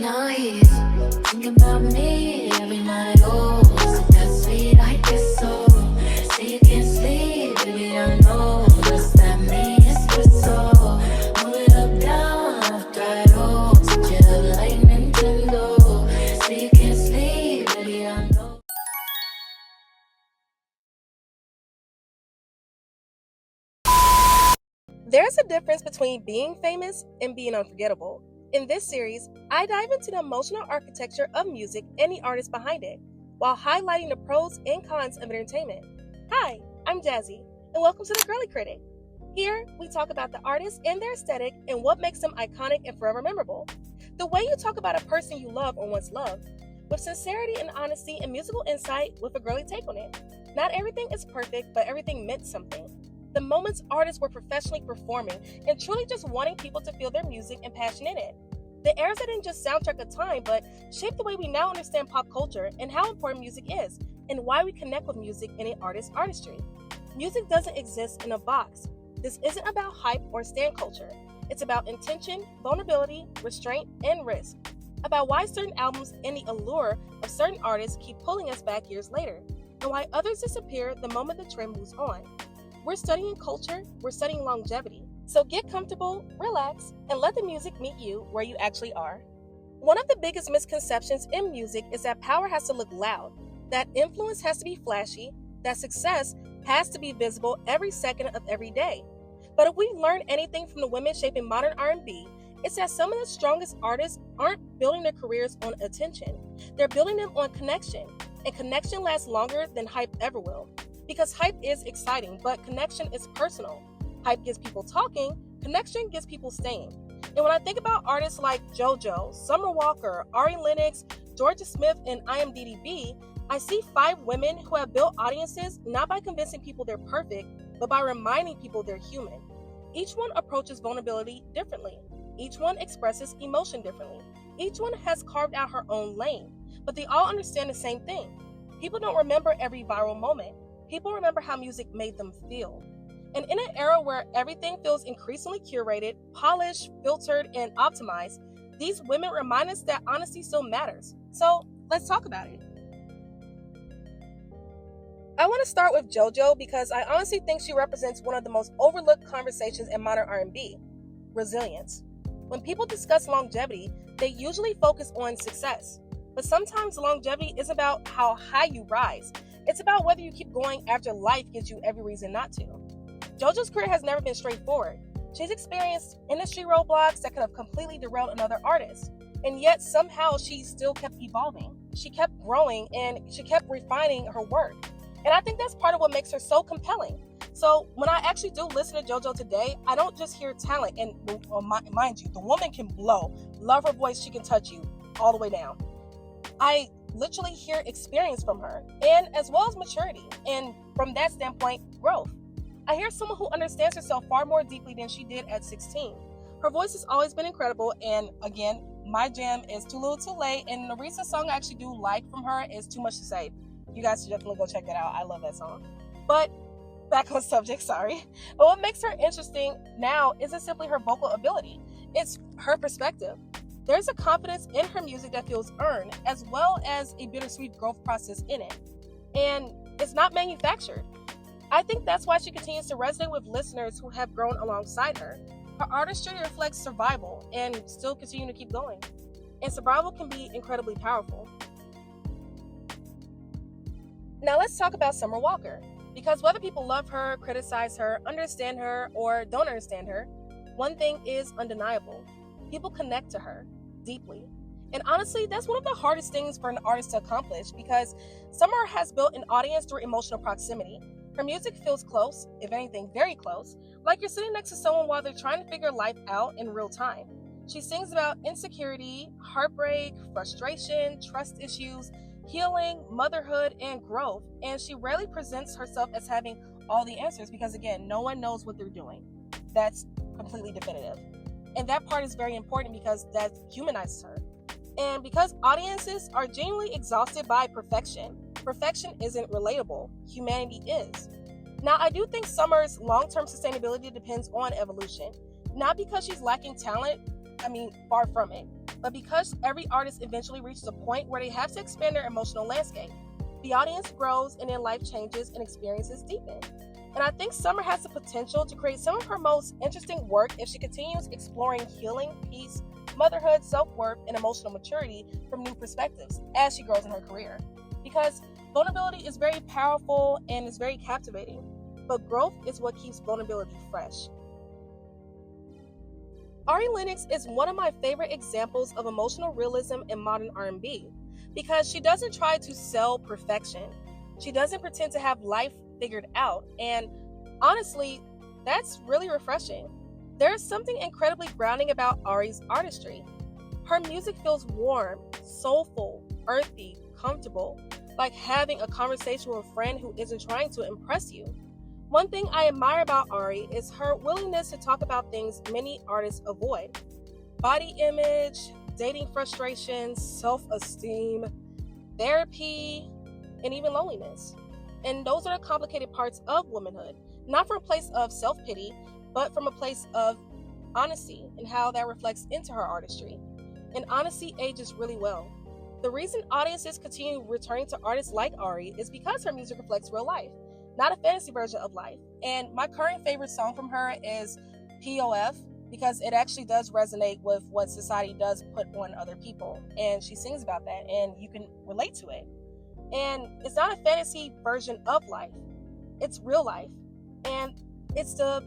Now he's thinking about me every night. Oh, so that's sweet, I guess so. Say you can't sleep, baby, I know. What's that mean? It's so. Move it up, down, left, right, oh. Such a love like Nintendo. Say you can't sleep, baby, I know. There's a difference between being famous and being unforgettable. In this series, I dive into the emotional architecture of music and the artists behind it, while highlighting the pros and cons of entertainment. Hi, I'm Jazzy, and welcome to The Girly Critic. Here, we talk about the artists and their aesthetic and what makes them iconic and forever memorable. The way you talk about a person you love or once loved, with sincerity and honesty and musical insight with a girly take on it. Not everything is perfect, but everything meant something. The moments artists were professionally performing and truly just wanting people to feel their music and passion in it. The eras that didn't just soundtrack a time, but shaped the way we now understand pop culture and how important music is, and why we connect with music in an artist's artistry. Music doesn't exist in a box. This isn't about hype or stan culture. It's about intention, vulnerability, restraint, and risk. About why certain albums and the allure of certain artists keep pulling us back years later, and why others disappear the moment the trend moves on. We're studying culture, we're studying longevity. So get comfortable, relax, and let the music meet you where you actually are. One of the biggest misconceptions in music is that power has to look loud, that influence has to be flashy, that success has to be visible every second of every day. But if we learn anything from the women shaping modern R&B, it's that some of the strongest artists aren't building their careers on attention. They're building them on connection, and connection lasts longer than hype ever will. Because hype is exciting, but connection is personal. Hype gets people talking, connection gets people staying. And when I think about artists like JoJo, Summer Walker, Ari Lennox, Jorja Smith, and IAMDDB, I see 5 women who have built audiences not by convincing people they're perfect, but by reminding people they're human. Each one approaches vulnerability differently. Each one expresses emotion differently. Each one has carved out her own lane, but they all understand the same thing. People don't remember every viral moment. People remember how music made them feel. And in an era where everything feels increasingly curated, polished, filtered, and optimized, these women remind us that honesty still matters. So let's talk about it. I want to start with JoJo because I honestly think she represents one of the most overlooked conversations in modern R&B: resilience. When people discuss longevity, they usually focus on success. But sometimes longevity isn't about how high you rise. It's about whether you keep going after life gives you every reason not to. JoJo's career has never been straightforward. She's experienced industry roadblocks that could have completely derailed another artist. And yet somehow she still kept evolving. She kept growing and she kept refining her work. And I think that's part of what makes her so compelling. So when I actually do listen to JoJo today, I don't just hear talent. And mind you, the woman can blow. Love her voice, she can touch you all the way down. I literally hear experience from her, and as well as maturity, and from that standpoint, growth. I hear someone who understands herself far more deeply than she did at 16. Her voice has always been incredible, and again, my jam is Too Little Too Late, and the recent song I actually do like from her is Too Much to Say. You guys should definitely go check that out. I love that song. But back on subject, sorry. But what makes her interesting now isn't simply her vocal ability, it's her perspective. There's a confidence in her music that feels earned, as well as a bittersweet growth process in it. And it's not manufactured. I think that's why she continues to resonate with listeners who have grown alongside her. Her artistry reflects survival and still continue to keep going. And survival can be incredibly powerful. Now let's talk about Summer Walker. Because whether people love her, criticize her, understand her, or don't understand her, one thing is undeniable. People connect to her deeply. And honestly, that's one of the hardest things for an artist to accomplish because Summer has built an audience through emotional proximity. Her music feels close, if anything, very close, like you're sitting next to someone while they're trying to figure life out in real time. She sings about insecurity, heartbreak, frustration, trust issues, healing, motherhood, and growth. And she rarely presents herself as having all the answers because, again, no one knows what they're doing. That's completely definitive. And that part is very important because that humanizes her. And because audiences are genuinely exhausted by perfection, perfection isn't relatable. Humanity is. Now, I do think Summer's long-term sustainability depends on evolution. Not because she's lacking talent, far from it. But because every artist eventually reaches a point where they have to expand their emotional landscape, the audience grows and then life changes and experiences deepen. And I think Summer has the potential to create some of her most interesting work if she continues exploring healing, peace, motherhood, self-worth, and emotional maturity from new perspectives as she grows in her career. Because vulnerability is very powerful and is very captivating, but growth is what keeps vulnerability fresh. Ari Lennox is one of my favorite examples of emotional realism in modern R&B because she doesn't try to sell perfection. She doesn't pretend to have life figured out, and honestly, that's really refreshing. There's something incredibly grounding about Ari's artistry. Her music feels warm, soulful, earthy, comfortable, like having a conversation with a friend who isn't trying to impress you. One thing I admire about Ari is her willingness to talk about things many artists avoid: body image, dating frustrations, self-esteem, therapy, and even loneliness. And those are the complicated parts of womanhood, not from a place of self-pity, but from a place of honesty and how that reflects into her artistry. And honesty ages really well. The reason audiences continue returning to artists like Ari is because her music reflects real life, not a fantasy version of life. And my current favorite song from her is POF, because it actually does resonate with what society does put on other people. And she sings about that, and you can relate to it. And it's not a fantasy version of life, it's real life. And it's the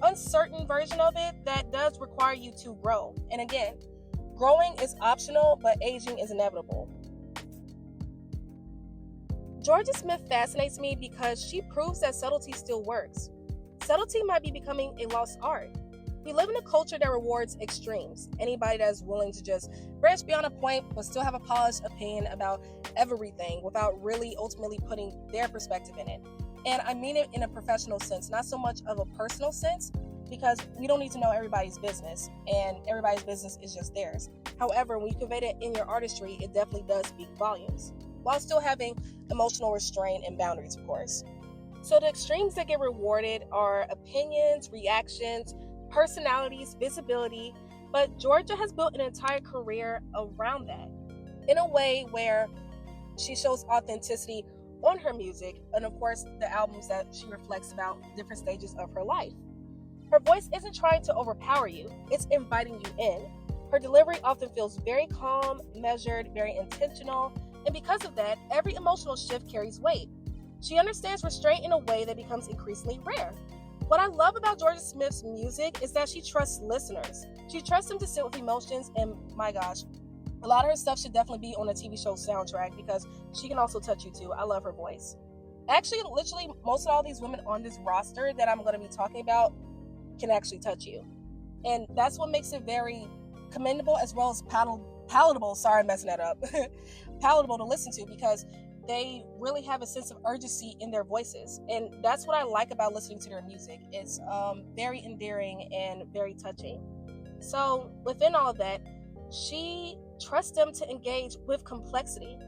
uncertain version of it that does require you to grow. And again, growing is optional, but aging is inevitable. Jorja Smith fascinates me because she proves that subtlety still works. Subtlety might be becoming a lost art. We live in a culture that rewards extremes. Anybody that's willing to just branch beyond a point but still have a polished opinion about everything without really ultimately putting their perspective in it. And I mean it in a professional sense, not so much of a personal sense, because we don't need to know everybody's business, and everybody's business is just theirs. However, when you convey it in your artistry, it definitely does speak volumes, while still having emotional restraint and boundaries, of course. So the extremes that get rewarded are opinions, reactions, personalities, visibility, but Jorja has built an entire career around that in a way where she shows authenticity on her music, and of course the albums that she reflects about different stages of her life. Her voice isn't trying to overpower you, it's inviting you in. Her delivery often feels very calm, measured, very intentional, and because of that, every emotional shift carries weight. She understands restraint in a way that becomes increasingly rare. What I love about Jorja Smith's music is that she trusts listeners. She trusts them to sit with emotions, and my gosh, a lot of her stuff should definitely be on a TV show soundtrack because she can also touch you too. I love her voice. Actually, literally, most of all these women on this roster that I'm going to be talking about can actually touch you. And that's what makes it very commendable as well as palatable. Sorry, I'm messing that up. Palatable to listen to because they really have a sense of urgency in their voices. And that's what I like about listening to their music. It's very endearing and very touching. So within all of that, she trusts them to engage with complexity.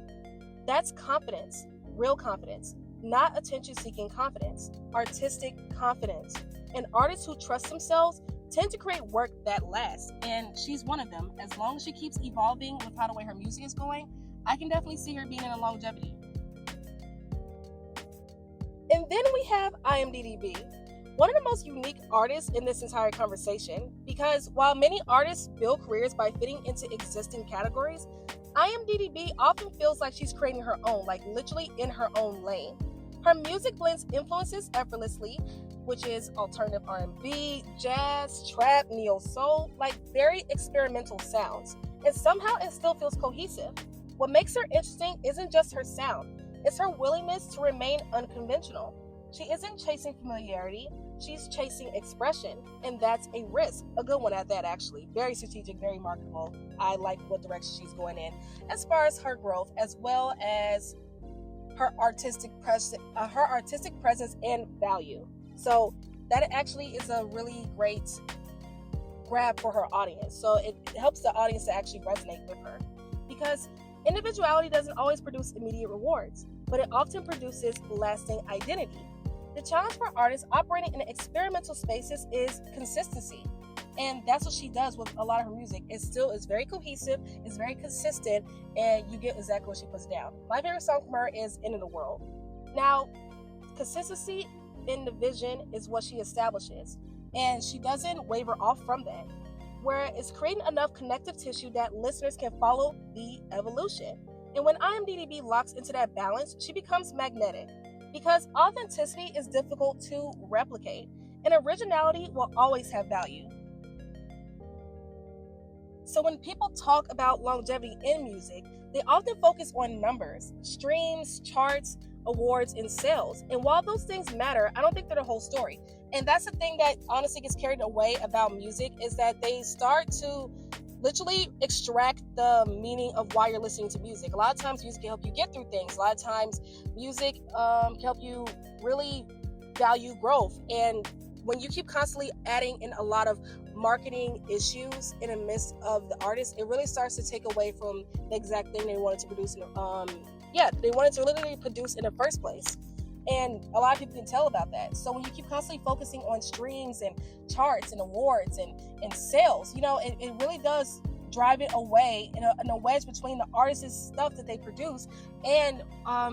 That's confidence, real confidence, not attention-seeking confidence, artistic confidence. And artists who trust themselves tend to create work that lasts. And she's one of them. As long as she keeps evolving with how the way her music is going, I can definitely see her being in a longevity. And then we have IAMDDB, one of the most unique artists in this entire conversation, because while many artists build careers by fitting into existing categories, IAMDDB often feels like she's creating her own, like literally in her own lane. Her music blends influences effortlessly, which is alternative R&B, jazz, trap, neo-soul, like very experimental sounds, and somehow it still feels cohesive. What makes her interesting isn't just her sound, it's her willingness to remain unconventional. She isn't chasing familiarity, she's chasing expression, and that's a risk. A good one at that, actually. Very strategic, very marketable. I like what direction she's going in as far as her growth, as well as her artistic presence and value. So that actually is a really great grab for her audience. So it helps the audience to actually resonate with her, because individuality doesn't always produce immediate rewards, but it often produces lasting identity. The challenge for artists operating in experimental spaces is consistency. And that's what she does with a lot of her music. It still is very cohesive, it's very consistent, and you get exactly what she puts down. My favorite song from her is End of the World. Now, consistency in the vision is what she establishes, and she doesn't waver off from that, where it's creating enough connective tissue that listeners can follow the evolution. And when IAMDDB locks into that balance, she becomes magnetic, because authenticity is difficult to replicate, and originality will always have value. So when people talk about longevity in music, they often focus on numbers, streams, charts, awards, and sales. And while those things matter, I don't think they're the whole story. And that's the thing that honestly gets carried away about music, is that they start to literally extract the meaning of why you're listening to music. A lot of times music can help you get through things. A lot of times music can help you really value growth. And when you keep constantly adding in a lot of marketing issues in the midst of the artist, it really starts to take away from the exact thing they wanted to produce. They wanted to literally produce in the first place. And a lot of people can tell about that. So when you keep constantly focusing on streams and charts and awards and sales, it really does drive it away in a wedge between the artist's stuff that they produce and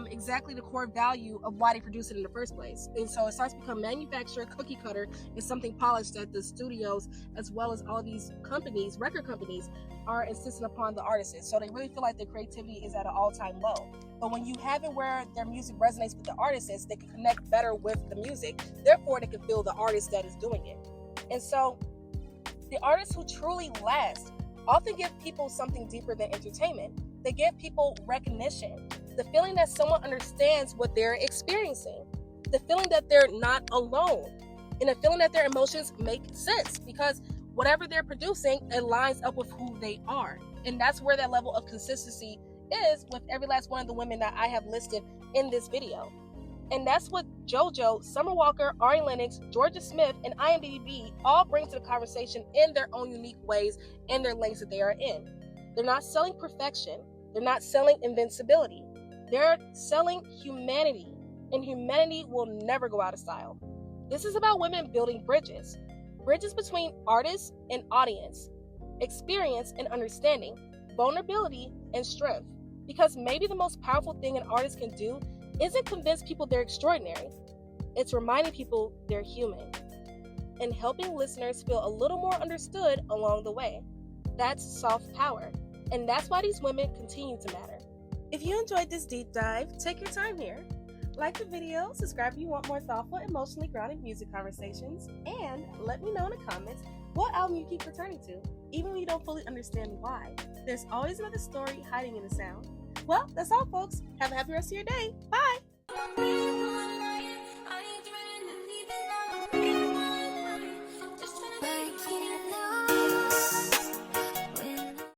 exactly the core value of why they produce it in the first place. And so it starts to become manufactured, cookie cutter, and something polished that the studios, as well as all these companies, record companies, are insisting upon the artists. So they really feel like their creativity is at an all-time low. But when you have it where their music resonates with the artists, they can connect better with the music. Therefore, they can feel the artist that is doing it. And so the artists who truly last often give people something deeper than entertainment. They give people recognition, the feeling that someone understands what they're experiencing, the feeling that they're not alone, and the feeling that their emotions make sense, because whatever they're producing, it lines up with who they are. And that's where that level of consistency is with every last one of the women that I have listed in this video. And that's what JoJo, Summer Walker, Ari Lennox, Jorja Smith, and IAMDDB all bring to the conversation in their own unique ways and their lanes that they are in. They're not selling perfection. They're not selling invincibility. They're selling humanity, and humanity will never go out of style. This is about women building bridges between artists and audience, experience and understanding, vulnerability and strength. Because maybe the most powerful thing an artist can do isn't convince people they're extraordinary. It's reminding people they're human and helping listeners feel a little more understood along the way. That's soft power, and that's why these women continue to matter. If you enjoyed this deep dive, take your time here. Like the video, subscribe if you want more thoughtful, emotionally grounded music conversations, and let me know in the comments what album you keep returning to, even when you don't fully understand why. There's always another story hiding in the sound. Well, that's all, folks. Have a happy rest of your day. Bye!